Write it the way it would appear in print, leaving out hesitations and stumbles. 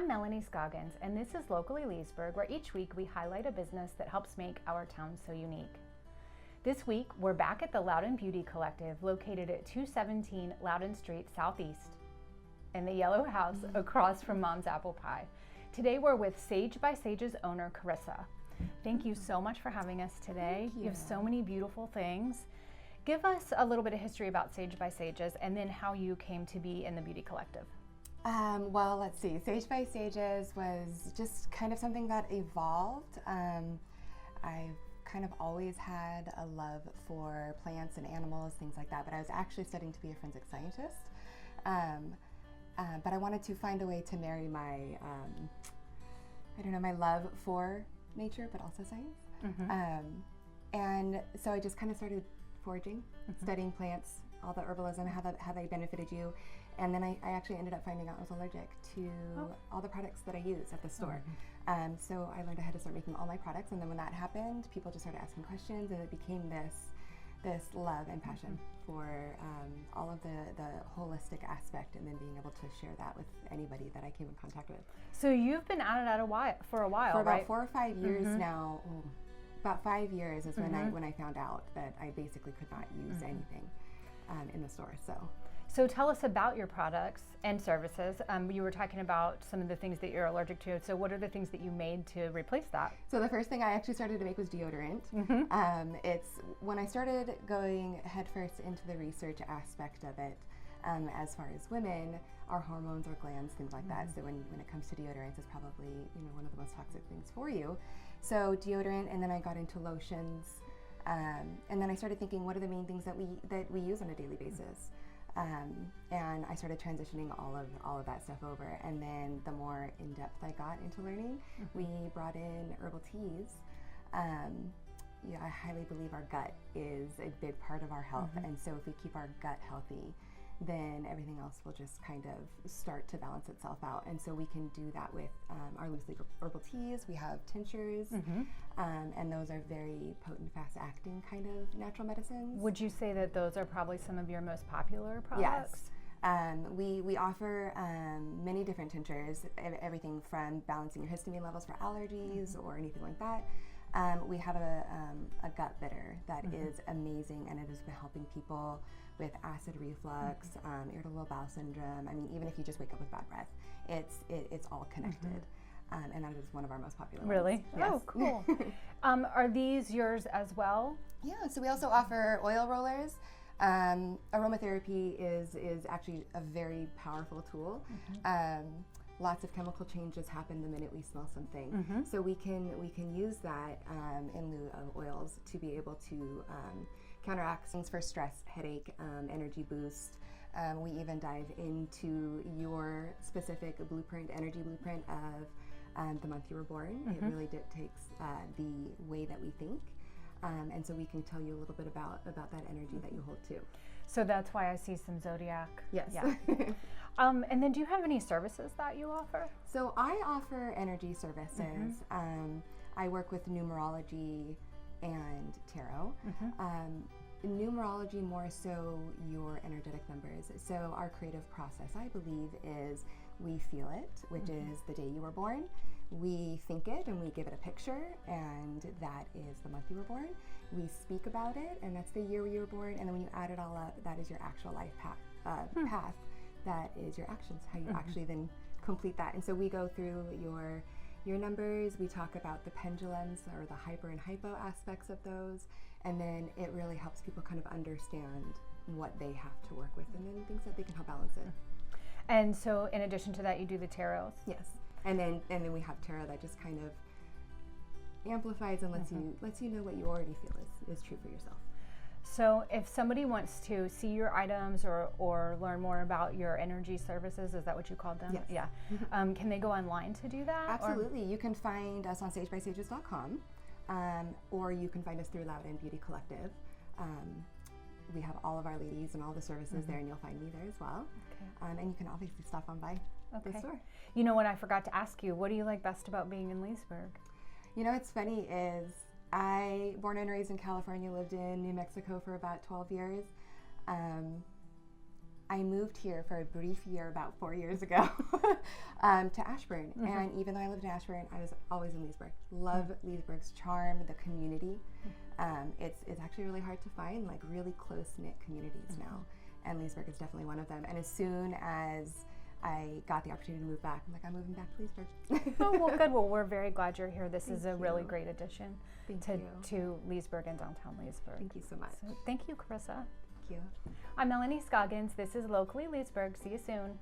I'm Melanie Scoggins, and this is Locally Leesburg, where each week we highlight a business that helps make our town so unique. This week, we're back at the Loudoun Beauty Collective, located at 217 Loudoun Street Southeast, in the yellow house across from Mom's Apple Pie. Today, we're with Sage by Sage's owner, Carissa. Thank you so much for having us today. Thank you. You have so many beautiful things. Give us a little bit of history about Sage by Sage's and then how you came to be in the Beauty Collective. Well, let's see. Sage by Sage's was just kind of something that evolved. I've kind of always had a love for plants and animals, things like that, but I was actually studying to be a forensic scientist. But I wanted to find a way to marry my, my love for nature, but also science. Mm-hmm. And so I just kind of started foraging, studying plants, all the herbalism, how they benefited you. And then I actually ended up finding out I was allergic to all the products that I use at the store. So I learned I had to start making all my products. And then when that happened, people just started asking questions, and it became this love and passion for all of the holistic aspect, and then being able to share that with anybody that I came in contact with. So you've been at it for a while, for about right? 4 or 5 years now. About 5 years is when I found out that I basically could not use anything in the store. So tell us about your products and services. You were talking about some of the things that you're allergic to. So what are the things that you made to replace that? So the first thing I actually started to make was deodorant. It's when I started going headfirst into the research aspect of it. As far as women, our hormones, our glands, things like that. So when it comes to deodorants, it's probably one of the most toxic things for you. So deodorant, and then I got into lotions, and then I started thinking, what are the main things that we use on a daily basis? And I started transitioning all of that stuff over. And then the more in depth I got into learning, we brought in herbal teas. I highly believe our gut is a big part of our health, and so if we keep our gut healthy, then everything else will just kind of start to balance itself out. And so we can do that with our loose leaf herbal teas. We have tinctures, and those are very potent, fast-acting kind of natural medicines. Would you say that those are probably some of your most popular products? Yes. We offer many different tinctures, everything from balancing your histamine levels for allergies or anything like that. We have a gut bitter that is amazing, and it has been helping people with acid reflux, irritable bowel syndrome. I mean, even if you just wake up with bad breath, it's all connected. And that is one of our most popular ones. Really? Yes. Oh, cool. Are these yours as well? Yeah, so we also offer oil rollers. Aromatherapy is actually a very powerful tool. Lots of chemical changes happen the minute we smell something. So we can use that in lieu of oils to be able to counteract things for stress, headache, energy boost. We even dive into your specific energy blueprint of the month you were born. It really dictates the way that we think. And so we can tell you a little bit about that energy that you hold too. So that's why I see some zodiac. Yes. Yeah. And then do you have any services that you offer? So I offer energy services. I work with numerology and tarot. Numerology more so your energetic numbers. So our creative process, I believe, is we feel it, which is the day you were born. We think it and we give it a picture, and that is the month you were born. We speak about it, and that's the year you were born. And then when you add it all up, that is your actual life path. That is your actions, how you actually then complete that. And so we go through your numbers. We talk about the pendulums or the hyper and hypo aspects of those, and then it really helps people kind of understand what they have to work with, and then things that they can help balance it. And so in addition to that, you do the tarots? Yes. And then we have tarot that just kind of amplifies and lets you know what you already feel is true for yourself. So if somebody wants to see your items or learn more about your energy services, is that what you called them? Yes. Yeah. Can they go online to do that? Absolutely. You can find us on sagebysages.com, or you can find us through Loudoun Beauty Collective. We have all of our ladies and all the services there, and you'll find me there as well. Okay. And you can obviously stop on by the store. You know what I forgot to ask you, what do you like best about being in Leesburg? You know what's funny is I, born and raised in California, lived in New Mexico for about 12 years. I moved here for a brief year about 4 years ago to Ashburn. And even though I lived in Ashburn, I was always in Leesburg. Love Leesburg's charm, the community. It's actually really hard to find like really close-knit communities now. And Leesburg is definitely one of them. And as soon as I got the opportunity to move back, I'm like, I'm moving back to Leesburg. Oh, well, good. Well, we're very glad you're here. This is a really great addition to Leesburg and downtown Leesburg. Thank you so much. So, thank you, Carissa. Thank you. I'm Melanie Scoggins. This is Locally Leesburg. See you soon.